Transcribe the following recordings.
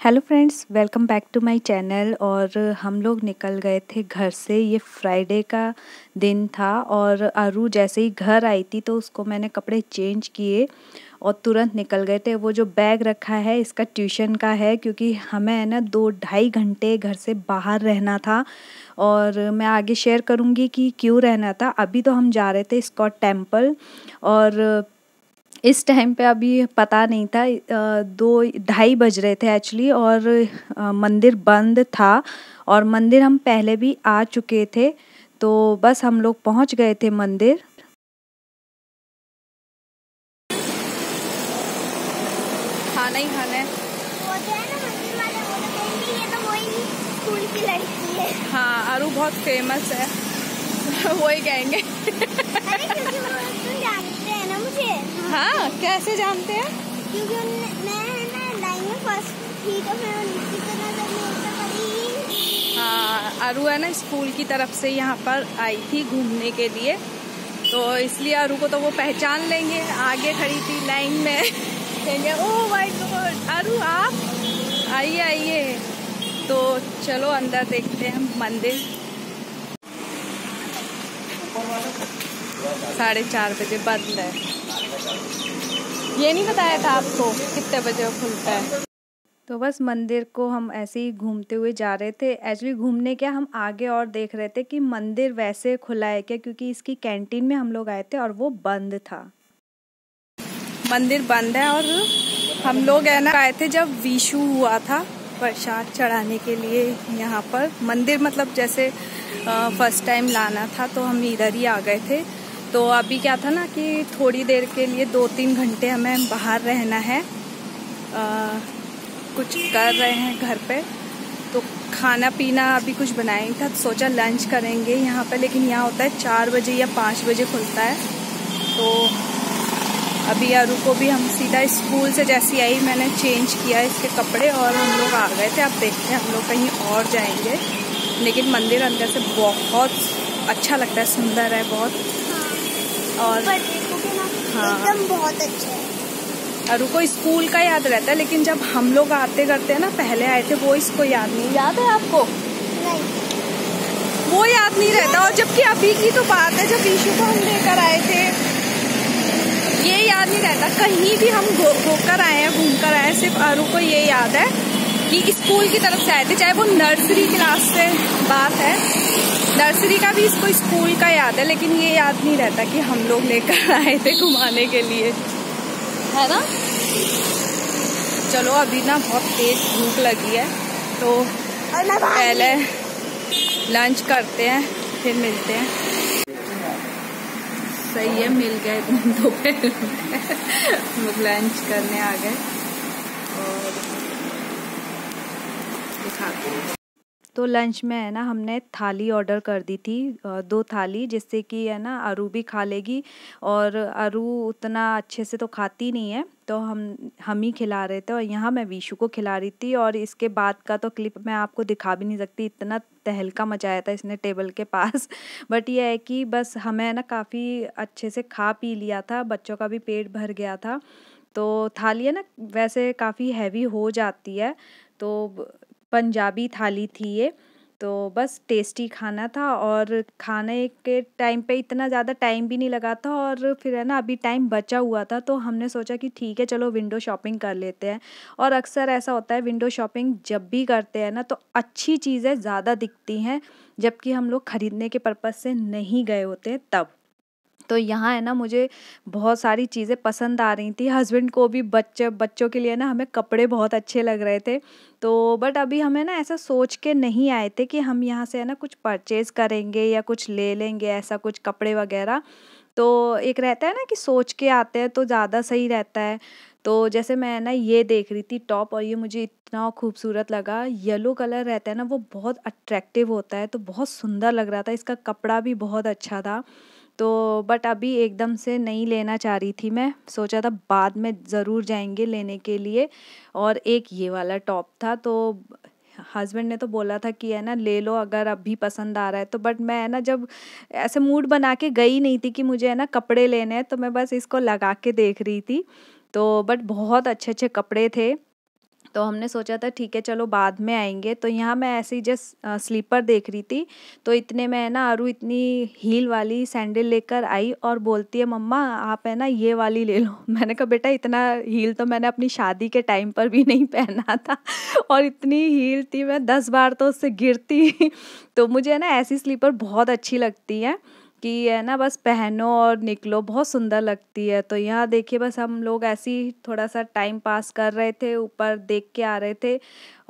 Hello friends, welcome back to my channel. और हम लोग निकल गए थे घर से। ये फ्राइडे का दिन था और अरू जैसे ही घर आई थी तो उसको मैंने कपड़े चेंज किए और तुरंत निकल गए थे। वो जो बैग रखा है इसका ट्यूशन का है, क्योंकि हमें है ना 2-2.5 घंटे घर से बाहर रहना था। और मैं आगे शेयर करूँगी कि क्यों रहना था। अभी तो हम जा रहे थे स्कॉट टेम्पल और इस टाइम पे अभी पता नहीं था, 2-2:30 बज रहे थे एक्चुअली। और मंदिर बंद था और मंदिर हम पहले भी आ चुके थे, तो बस हम लोग पहुंच गए थे मंदिर। खाना ही खाना है। वो जो है ना मंदिर वाले वो तो कहेंगे ये तो वही स्कूल की लड़की है। हाँ, अरू बहुत फेमस है। वही कहेंगे। अरे क्योंकि वो तुम जानते हैं ना मुझे। हाँ, कैसे जानते हैं? क्योंकि मैं है ना लाइन में फर्स्ट थी तो मैं उनकी तरह जब मैं ऊपर पड़ी। हाँ, अरू है ना स्कूल की तरफ से यहाँ पर आई थी घूमने के लिए, तो इसलिए अरू को तो वो पहचान लेंगे। आगे खड़ी थी लाइन में। कहेंगे ओह माय गॉड अरू आप आइए आइए। तो चलो अंदर देखते हैं मंदिर। 4:30 बजे बंद है। ये नहीं बताया था आपको कितने बजे खुलता है। तो बस मंदिर को हम ऐसे ही घूमते हुए जा रहे थे। एक्चुअली घूमने क्या, हम आगे और देख रहे थे कि मंदिर वैसे खुला है क्या, क्योंकि इसकी कैंटीन में हम लोग आए थे और वो बंद था। मंदिर बंद है और हम लोग है ना आए थे जब विशु हुआ था प्रसाद चढ़ाने के लिए यहाँ पर। मंदिर मतलब जैसे फर्स्ट टाइम लाना था तो हम इधर ही आ गए थे। तो अभी क्या था ना कि थोड़ी देर के लिए 2-3 घंटे हमें बाहर रहना है। कुछ कर रहे हैं घर पे, तो खाना पीना अभी कुछ बनाया नहीं था, तो सोचा लंच करेंगे यहाँ पे। लेकिन यहाँ होता है 4 बजे या 5 बजे खुलता है। तो अभी अरू को भी हम सीधा स्कूल से जैसी आई मैंने चेंज किया इसके कपड़े और हम लोग आ गए थे। अब देखते हैं हम लोग कहीं और जाएंगे, लेकिन मंदिर अंदर से बहुत अच्छा लगता है, सुंदर है बहुत। और हाँ, एकदम बहुत अच्छा है। अरू को स्कूल का याद रहता है, लेकिन जब हम लोग आते करते हैं ना, पहले आए थे वो इसको याद नहीं। याद है आपको? नहीं, वो याद नहीं रहता। और जबकि अभी की तो बात है जब ईशु को हम लेकर आए थे, ये याद नहीं रहता। कहीं भी हम होकर आए हैं, घूम कर आए हैं, सिर्फ अरू को ये याद है कि स्कूल की तरफ से आए थे। चाहे वो नर्सरी क्लास से बात है, नर्सरी का भी इसको स्कूल का याद है, लेकिन ये याद नहीं रहता कि हम लोग लेकर आए थे घुमाने के लिए, है ना। चलो अभी ना बहुत तेज भूख लगी है, तो पहले लंच करते हैं फिर मिलते हैं। सही है, मिल गए दोपहर में। हम लोग लंच करने आ गए और दिखाते हैं। तो लंच में है ना हमने थाली ऑर्डर कर दी थी, 2 थाली, जिससे कि है ना अरू भी खा लेगी। और अरू उतना अच्छे से तो खाती नहीं है, तो हम ही खिला रहे थे। और यहाँ मैं विशु को खिला रही थी। और इसके बाद का तो क्लिप मैं आपको दिखा भी नहीं सकती, इतना तहलका मचाया था इसने टेबल के पास। बट ये है कि बस हमें है ना काफ़ी अच्छे से खा पी लिया था, बच्चों का भी पेट भर गया था। तो थाली है ना वैसे काफ़ी हैवी हो जाती है, तो पंजाबी थाली थी ये। तो बस टेस्टी खाना था और खाने के टाइम पे इतना ज़्यादा टाइम भी नहीं लगा था। और फिर है ना अभी टाइम बचा हुआ था, तो हमने सोचा कि ठीक है चलो विंडो शॉपिंग कर लेते हैं। और अक्सर ऐसा होता है, विंडो शॉपिंग जब भी करते हैं ना तो अच्छी चीज़ें ज़्यादा दिखती हैं, जबकि हम लोग ख़रीदने के पर्पज़ से नहीं गए होते तब। तो यहाँ है ना मुझे बहुत सारी चीज़ें पसंद आ रही थी, हस्बैंड को भी। बच्चों के लिए ना हमें कपड़े बहुत अच्छे लग रहे थे। तो बट अभी हमें ना ऐसा सोच के नहीं आए थे कि हम यहाँ से है ना कुछ परचेज़ करेंगे या कुछ ले लेंगे, ऐसा कुछ कपड़े वगैरह। तो एक रहता है ना कि सोच के आते हैं तो ज़्यादा सही रहता है। तो जैसे मैं ना ये देख रही थी टॉप, और ये मुझे इतना खूबसूरत लगा। येलो कलर रहता है ना, वो बहुत अट्रैक्टिव होता है, तो बहुत सुंदर लग रहा था। इसका कपड़ा भी बहुत अच्छा था। तो बट अभी एकदम से नहीं लेना चाह रही थी मैं, सोचा था बाद में ज़रूर जाएंगे लेने के लिए। और एक ये वाला टॉप था, तो हस्बैंड ने तो बोला था कि है ना ले लो अगर अभी पसंद आ रहा है तो। बट मैं है ना जब ऐसे मूड बना के गई नहीं थी कि मुझे है ना कपड़े लेने हैं, तो मैं बस इसको लगा के देख रही थी। तो बट बहुत अच्छे अच्छे कपड़े थे, तो हमने सोचा था ठीक है चलो बाद में आएंगे। तो यहाँ मैं ऐसे ही जस्ट स्लीपर देख रही थी, तो इतने में है ना अरु इतनी हील वाली सैंडल लेकर आई और बोलती है मम्मा आप है ना ये वाली ले लो। मैंने कहा बेटा इतना हील तो मैंने अपनी शादी के टाइम पर भी नहीं पहना था और इतनी हील थी मैं 10 बार तो उससे गिरती। तो मुझे है ना ऐसी स्लीपर बहुत अच्छी लगती है कि है ना बस पहनो और निकलो, बहुत सुंदर लगती है। तो यहाँ देखिए बस हम लोग ऐसे ही थोड़ा सा टाइम पास कर रहे थे, ऊपर देख के आ रहे थे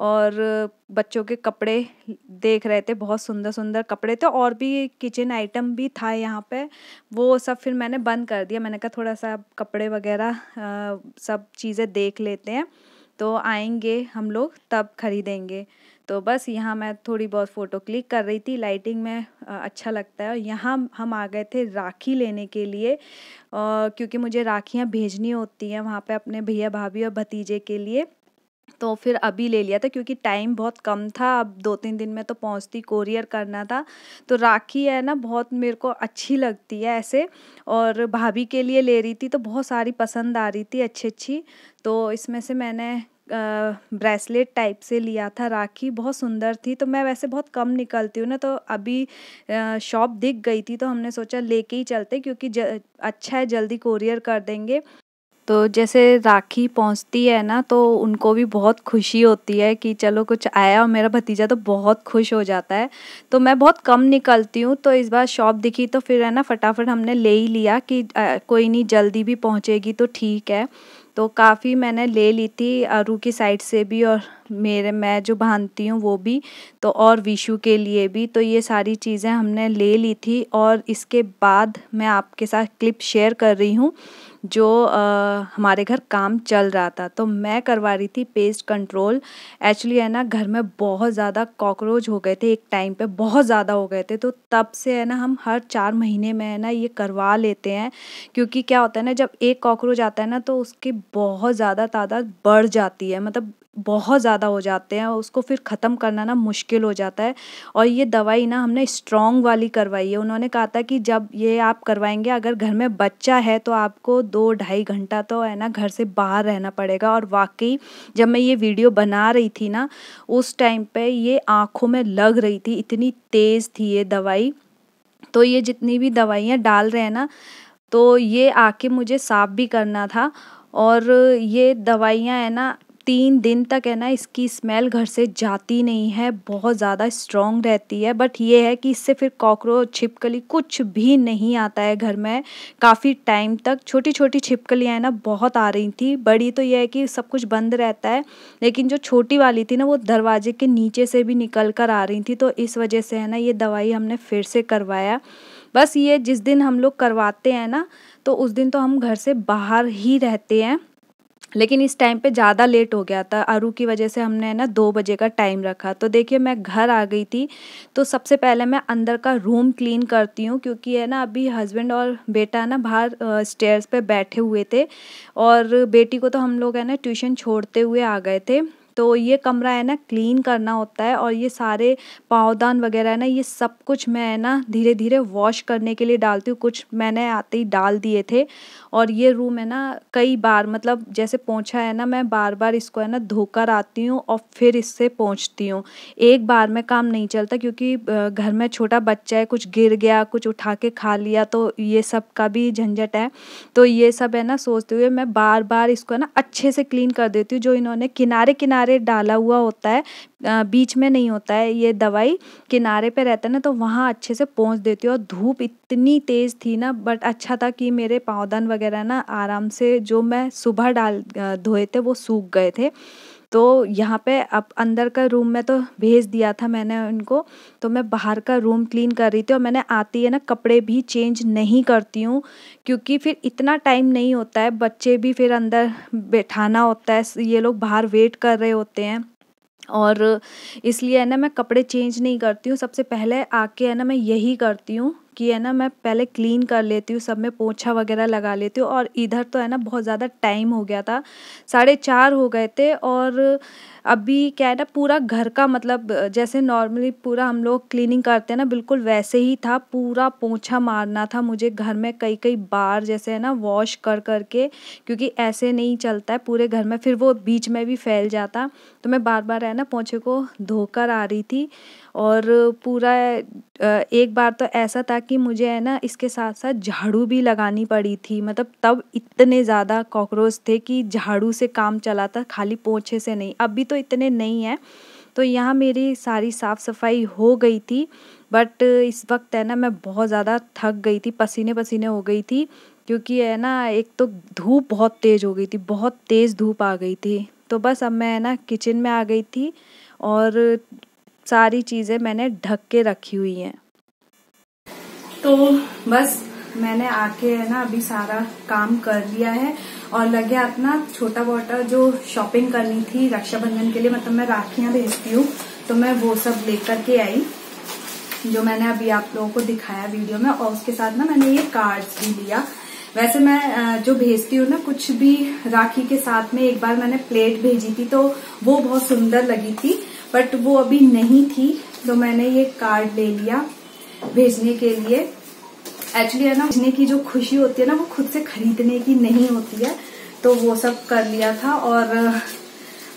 और बच्चों के कपड़े देख रहे थे, बहुत सुंदर सुंदर कपड़े थे और भी किचन आइटम भी था यहाँ पे। वो सब फिर मैंने बंद कर दिया, मैंने कहा थोड़ा सा कपड़े वगैरह सब चीज़ें देख लेते हैं, तो आएंगे हम लोग तब खरीदेंगे। तो बस यहाँ मैं थोड़ी बहुत फ़ोटो क्लिक कर रही थी, लाइटिंग में अच्छा लगता है। और यहाँ हम आ गए थे राखी लेने के लिए, क्योंकि मुझे राखियाँ भेजनी होती हैं वहाँ पे अपने भैया भाभी और भतीजे के लिए। तो फिर अभी ले लिया था क्योंकि टाइम बहुत कम था, अब 2-3 दिन में तो पहुँचती, कोरियर करना था। तो राखी है ना बहुत मेरे को अच्छी लगती है ऐसे, और भाभी के लिए ले रही थी तो बहुत सारी पसंद आ रही थी अच्छी अच्छी। तो इसमें से मैंने ब्रेसलेट टाइप से लिया था, राखी बहुत सुंदर थी। तो मैं वैसे बहुत कम निकलती हूँ ना, तो अभी शॉप दिख गई थी तो हमने सोचा लेके ही चलते, क्योंकि अच्छा है जल्दी कोरियर कर देंगे। तो जैसे राखी पहुंचती है ना तो उनको भी बहुत खुशी होती है कि चलो कुछ आया, और मेरा भतीजा तो बहुत खुश हो जाता है। तो मैं बहुत कम निकलती हूँ, तो इस बार शॉप दिखी तो फिर है ना फटाफट हमने ले ही लिया कि कोई नहीं जल्दी भी पहुँचेगी तो ठीक है। तो काफ़ी मैंने ले ली थी अरू की साइड से भी, और मैं जो बांधती हूँ वो भी, तो और विशु के लिए भी। तो ये सारी चीज़ें हमने ले ली थी। और इसके बाद मैं आपके साथ क्लिप शेयर कर रही हूँ जो हमारे घर काम चल रहा था। तो मैं करवा रही थी पेस्ट कंट्रोल। एक्चुअली है ना घर में बहुत ज़्यादा कॉकरोच हो गए थे, एक टाइम पे बहुत ज़्यादा हो गए थे। तो तब से है ना हम हर 4 महीने में है ना ये करवा लेते हैं, क्योंकि क्या होता है ना जब एक कॉकरोच आता है ना तो उसकी बहुत ज़्यादा तादाद बढ़ जाती है, मतलब बहुत ज़्यादा हो जाते हैं, उसको फिर ख़त्म करना ना मुश्किल हो जाता है। और ये दवाई ना हमने स्ट्रॉन्ग वाली करवाई है। उन्होंने कहा था कि जब ये आप करवाएंगे अगर घर में बच्चा है तो आपको 2-2.5 घंटा तो है ना घर से बाहर रहना पड़ेगा। और वाकई जब मैं ये वीडियो बना रही थी ना उस टाइम पे ये आँखों में लग रही थी, इतनी तेज़ थी ये दवाई। तो ये जितनी भी दवाइयाँ डाल रहे हैं ना तो ये आके मुझे साफ़ भी करना था। और ये दवाइयाँ है ना 3 दिन तक है ना इसकी स्मेल घर से जाती नहीं है, बहुत ज़्यादा स्ट्रॉन्ग रहती है। बट ये है कि इससे फिर कॉकरोच छिपकली कुछ भी नहीं आता है घर में काफ़ी टाइम तक। छोटी छोटी छिपकलियाँ है ना बहुत आ रही थी, बड़ी तो ये है कि सब कुछ बंद रहता है, लेकिन जो छोटी वाली थी ना वो दरवाजे के नीचे से भी निकल कर आ रही थी। तो इस वजह से है ना ये दवाई हमने फिर से करवाया। बस ये जिस दिन हम लोग करवाते हैं ना तो उस दिन तो हम घर से बाहर ही रहते हैं, लेकिन इस टाइम पे ज़्यादा लेट हो गया था अरू की वजह से हमने ना 2 बजे का टाइम रखा। तो देखिए मैं घर आ गई थी। तो सबसे पहले मैं अंदर का रूम क्लीन करती हूँ, क्योंकि है ना अभी हस्बैंड और बेटा ना बाहर स्टेयर्स पे बैठे हुए थे, और बेटी को तो हम लोग है ना ट्यूशन छोड़ते हुए आ गए थे। तो ये कमरा है ना क्लीन करना होता है, और ये सारे पावदान वगैरह है ना ये सब कुछ मैं है ना धीरे धीरे वॉश करने के लिए डालती हूँ। कुछ मैंने आते ही डाल दिए थे। और ये रूम है ना कई बार, मतलब जैसे पोंछा है ना मैं बार बार इसको है ना धोकर आती हूँ और फिर इससे पोंछती हूँ। एक बार में काम नहीं चलता, क्योंकि घर में छोटा बच्चा है, कुछ गिर गया कुछ उठा के खा लिया तो ये सब का भी झंझट है। तो ये सब है ना सोचते हुए मैं बार बार इसको है ना अच्छे से क्लीन कर देती हूँ। जो इन्होंने किनारे किनारे डाला हुआ होता है, बीच में नहीं होता है, ये दवाई किनारे पे रहता है ना, तो वहाँ अच्छे से पोंछ देती हूँ। और धूप इतनी तेज़ थी ना, बट अच्छा था कि मेरे पावदान वगैरह ना आराम से जो मैं सुबह धोए थे वो सूख गए थे। तो यहाँ पे अब अंदर का रूम में तो भेज दिया था मैंने उनको। तो मैं बाहर का रूम क्लीन कर रही थी, और मैंने आती है ना कपड़े भी चेंज नहीं करती हूँ, क्योंकि फिर इतना टाइम नहीं होता है, बच्चे भी फिर अंदर बैठाना होता है, ये लोग बाहर वेट कर रहे होते हैं। और इसलिए है ना मैं कपड़े चेंज नहीं करती हूँ। सबसे पहले आके है ना मैं यही करती हूँ कि है ना मैं पहले क्लीन कर लेती हूँ, सब में पोछा वगैरह लगा लेती हूँ। और इधर तो है ना बहुत ज़्यादा टाइम हो गया था, 4:30 हो गए थे। और अभी क्या है ना, पूरा घर का मतलब जैसे नॉर्मली पूरा हम लोग क्लीनिंग करते हैं ना, बिल्कुल वैसे ही था। पूरा पोंछा मारना था मुझे घर में कई कई बार, जैसे है ना वॉश कर कर के, क्योंकि ऐसे नहीं चलता है पूरे घर में, फिर वो बीच में भी फैल जाता। तो मैं बार बार है ना पोंछे को धोकर आ रही थी। और पूरा एक बार तो ऐसा था कि मुझे है ना इसके साथ साथ झाड़ू भी लगानी पड़ी थी। मतलब तब इतने ज़्यादा कॉकरोच थे कि झाड़ू से काम चला था, खाली पोंछे से नहीं। अभी तो इतने नहीं हैं। तो यहाँ मेरी सारी साफ़ सफाई हो गई थी, बट इस वक्त है ना मैं बहुत ज़्यादा थक गई थी, पसीने पसीने हो गई थी, क्योंकि है ना एक तो धूप बहुत तेज़ हो गई थी, बहुत तेज़ धूप आ गई थी। तो बस अब मैं है ना किचन में आ गई थी और सारी चीज़ें मैंने ढक के रखी हुई हैं। तो बस मैंने आके है ना अभी सारा काम कर लिया है और लगे अपना छोटा मोटा जो शॉपिंग करनी थी रक्षाबंधन के लिए, मतलब मैं राखियां भेजती हूँ, तो मैं वो सब लेकर के आई जो मैंने अभी आप लोगों को दिखाया वीडियो में। और उसके साथ ना मैंने ये कार्ड्स भी लिया। वैसे मैं जो भेजती हूँ ना कुछ भी राखी के साथ में, एक बार मैंने प्लेट भेजी थी तो वो बहुत सुंदर लगी थी, बट वो अभी नहीं थी, तो मैंने ये कार्ड ले लिया भेजने के लिए। एक्चुअली है ना भेजने की जो खुशी होती है ना वो खुद से खरीदने की नहीं होती है, तो वो सब कर लिया था और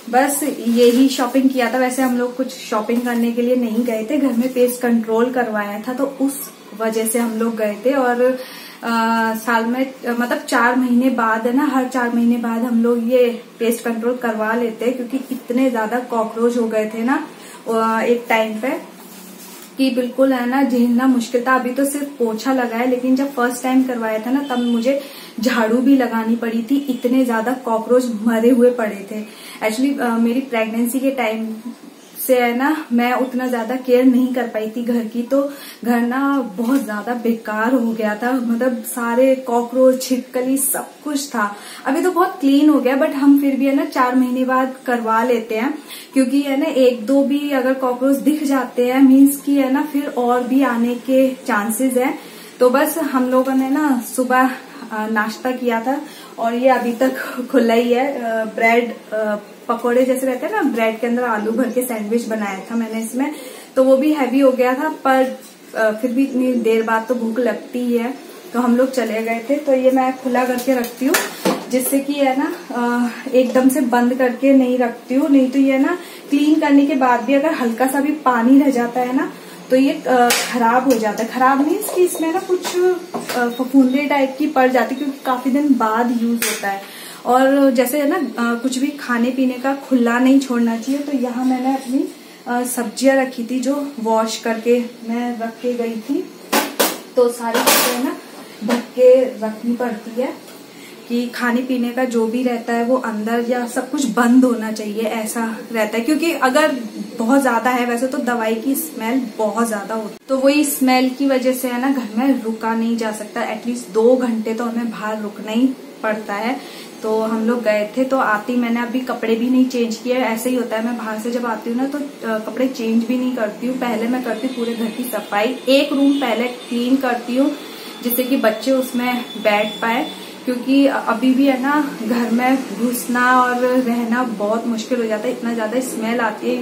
बस यही शॉपिंग किया था। वैसे हम लोग कुछ शॉपिंग करने के लिए नहीं गए थे, घर में पेस्ट कंट्रोल करवाया था तो उस वजह से हम लोग गए थे। और साल में मतलब 4 महीने बाद है ना, हर 4 महीने बाद हम लोग ये पेस्ट कंट्रोल करवा लेते हैं, क्योंकि इतने ज्यादा कॉकरोच हो गए थे ना एक टाइम पे कि बिल्कुल है ना झेलना मुश्किल था। अभी तो सिर्फ पोछा लगा है, लेकिन जब फर्स्ट टाइम करवाया था ना तब मुझे झाड़ू भी लगानी पड़ी थी, इतने ज्यादा कॉकरोच मरे हुए पड़े थे। एक्चुअली मेरी प्रेगनेंसी के टाइम से है ना मैं उतना ज्यादा केयर नहीं कर पाई थी घर की, तो घर ना बहुत ज्यादा बेकार हो गया था। मतलब सारे कॉकरोच छिपकली सब कुछ था। अभी तो बहुत क्लीन हो गया, बट हम फिर भी है ना 4 महीने बाद करवा लेते हैं, क्योंकि है ना 1-2 भी अगर कॉकरोच दिख जाते हैं मीन्स की है ना फिर और भी आने के चांसेस हैं। तो बस हम लोगों ने ना सुबह नाश्ता किया था और ये अभी तक खुला ही है। ब्रेड पकोड़े जैसे रहते हैं ना, ब्रेड के अंदर आलू भर के सैंडविच बनाया था मैंने इसमें, तो वो भी हैवी हो गया था, पर फिर भी इतनी देर बाद तो भूख लगती ही है, तो हम लोग चले गए थे। तो ये मैं खुला करके रखती हूँ, जिससे कि है ना एकदम से बंद करके नहीं रखती हूँ, नहीं तो ये ना क्लीन करने के बाद भी अगर हल्का सा भी पानी रह जाता है ना तो ये खराब हो जाता है। खराब मीन्स कि इसमें ना कुछ फफूंदे टाइप की पड़ जाती है, क्योंकि काफी दिन बाद यूज होता है। और जैसे है ना कुछ भी खाने पीने का खुला नहीं छोड़ना चाहिए। तो यहाँ मैंने अपनी सब्जियां रखी थी जो वॉश करके मैं रख के गई थी, तो सारी चीजें ना ढक के रखनी पड़ती है कि खाने पीने का जो भी रहता है वो अंदर या सब कुछ बंद होना चाहिए, ऐसा रहता है। क्योंकि अगर बहुत ज्यादा है, वैसे तो दवाई की स्मेल बहुत ज्यादा होती है, तो वही स्मेल की वजह से है ना घर में रुका नहीं जा सकता। एटलीस्ट 2 घंटे तो हमें बाहर रुकना ही पड़ता है। तो हम लोग गए थे, तो आती मैंने अभी कपड़े भी नहीं चेंज किए। ऐसे ही होता है, मैं बाहर से जब आती हूँ ना तो कपड़े चेंज भी नहीं करती हूँ। पहले मैं करती हूँ पूरे घर की सफाई, एक रूम पहले क्लीन करती हूँ जिससे कि बच्चे उसमें बैठ पाए, क्योंकि अभी भी है ना घर में घुसना और रहना बहुत मुश्किल हो जाता है, इतना ज्यादा स्मेल आती है।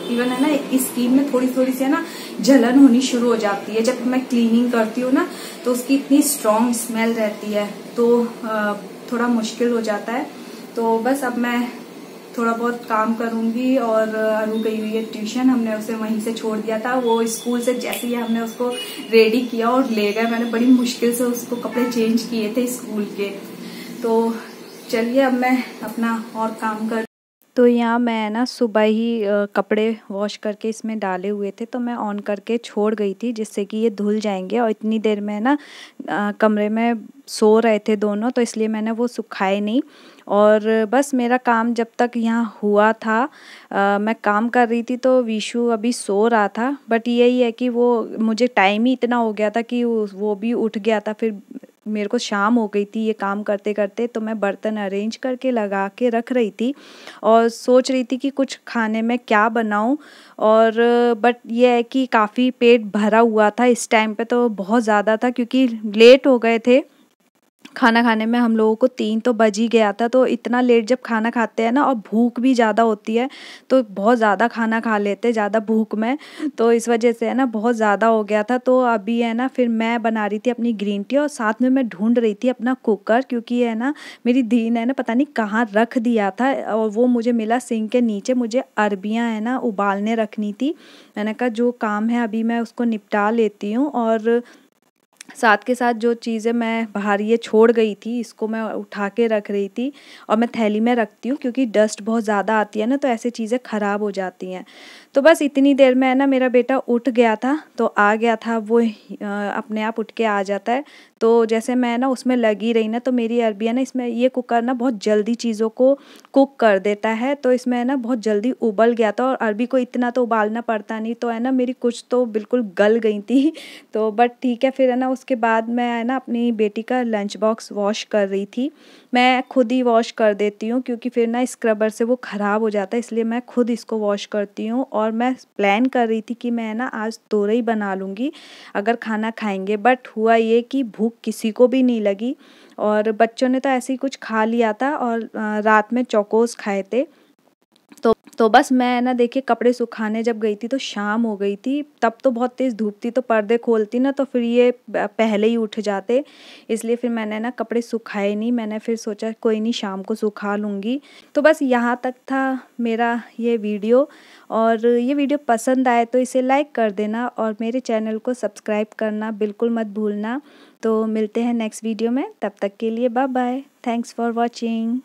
इवन है ना इस स्किन में थोड़ी थोड़ी सी है ना जलन होनी शुरू हो जाती है जब मैं क्लीनिंग करती हूँ ना, तो उसकी इतनी स्ट्रॉन्ग स्मेल रहती है, तो थोड़ा मुश्किल हो जाता है। तो बस अब मैं थोड़ा बहुत काम करूंगी। और अनु गई हुई है ट्यूशन, हमने उसे वहीं से छोड़ दिया था। वो स्कूल से जैसे ही हमने उसको रेडी किया और ले गए, मैंने बड़ी मुश्किल से उसको कपड़े चेंज किए थे स्कूल के। तो चलिए अब मैं अपना और काम कर। तो यहाँ मैं ना सुबह ही कपड़े वॉश करके इसमें डाले हुए थे, तो मैं ऑन करके छोड़ गई थी जिससे कि ये धुल जाएंगे। और इतनी देर में ना कमरे में सो रहे थे दोनों, तो इसलिए मैंने वो सुखाए नहीं। और बस मेरा काम जब तक यहाँ हुआ था, मैं काम कर रही थी तो विशु अभी सो रहा था। बट यही है कि वो मुझे टाइम ही इतना हो गया था कि वो भी उठ गया था। फिर मेरे को शाम हो गई थी ये काम करते करते, तो मैं बर्तन अरेंज करके लगा के रख रही थी और सोच रही थी कि कुछ खाने में क्या बनाऊं। और बट ये है कि काफ़ी पेट भरा हुआ था इस टाइम पे, तो बहुत ज़्यादा था क्योंकि लेट हो गए थे खाना खाने में हम लोगों को 3 तो बज ही गया था। तो इतना लेट जब खाना खाते हैं ना और भूख भी ज़्यादा होती है, तो बहुत ज़्यादा खाना खा लेते हैं ज़्यादा भूख में, तो इस वजह से है ना बहुत ज़्यादा हो गया था। तो अभी है ना फिर मैं बना रही थी अपनी ग्रीन टी और साथ में मैं ढूंढ रही थी अपना कुकर, क्योंकि है ना मेरी दी ने ना पता नहीं कहाँ रख दिया था और वो मुझे मिला सिंक के नीचे। मुझे अरबियाँ है ना उबालने रखनी थी। मैंने कहा जो काम है अभी मैं उसको निपटा लेती हूँ, और साथ के साथ जो चीज़ें मैं बाहर ये छोड़ गई थी इसको मैं उठा के रख रही थी, और मैं थैली में रखती हूँ क्योंकि डस्ट बहुत ज़्यादा आती है ना, तो ऐसी चीज़ें ख़राब हो जाती हैं। तो बस इतनी देर में है ना मेरा बेटा उठ गया था, तो आ गया था वो अपने आप उठ के आ जाता है। तो जैसे मैं ना उसमें लगी रही ना, तो मेरी अरबिया ना इसमें ये कुकर ना बहुत जल्दी चीज़ों को कुक कर देता है, तो इसमें है ना बहुत जल्दी उबल गया था, और अरबी को इतना तो उबालना पड़ता नहीं, तो है ना मेरी कुछ तो बिल्कुल गल गई थी। तो बट ठीक है, फिर है ना उसके बाद मैं है ना अपनी बेटी का लंच बॉक्स वॉश कर रही थी। मैं खुद ही वॉश कर देती हूँ क्योंकि फिर ना स्क्रबर से वो ख़राब हो जाता है, इसलिए मैं खुद इसको वॉश करती हूँ। और मैं प्लान कर रही थी कि मैं ना आज तोरई बना लूँगी अगर खाना खाएंगे, बट हुआ ये कि भूख किसी को भी नहीं लगी, और बच्चों ने तो ऐसे ही कुछ खा लिया था, और रात में चौकोस खाए थे। तो बस मैं ना देखिए कपड़े सुखाने जब गई थी तो शाम हो गई थी, तब तो बहुत तेज़ धूप थी, तो पर्दे खोलती ना तो फिर ये पहले ही उठ जाते, इसलिए फिर मैंने ना कपड़े सुखाए नहीं। मैंने फिर सोचा कोई नहीं शाम को सुखा लूँगी। तो बस यहाँ तक था मेरा ये वीडियो, और ये वीडियो पसंद आए तो इसे लाइक कर देना और मेरे चैनल को सब्सक्राइब करना बिल्कुल मत भूलना। तो मिलते हैं नेक्स्ट वीडियो में, तब तक के लिए bye bye, thanks for watching.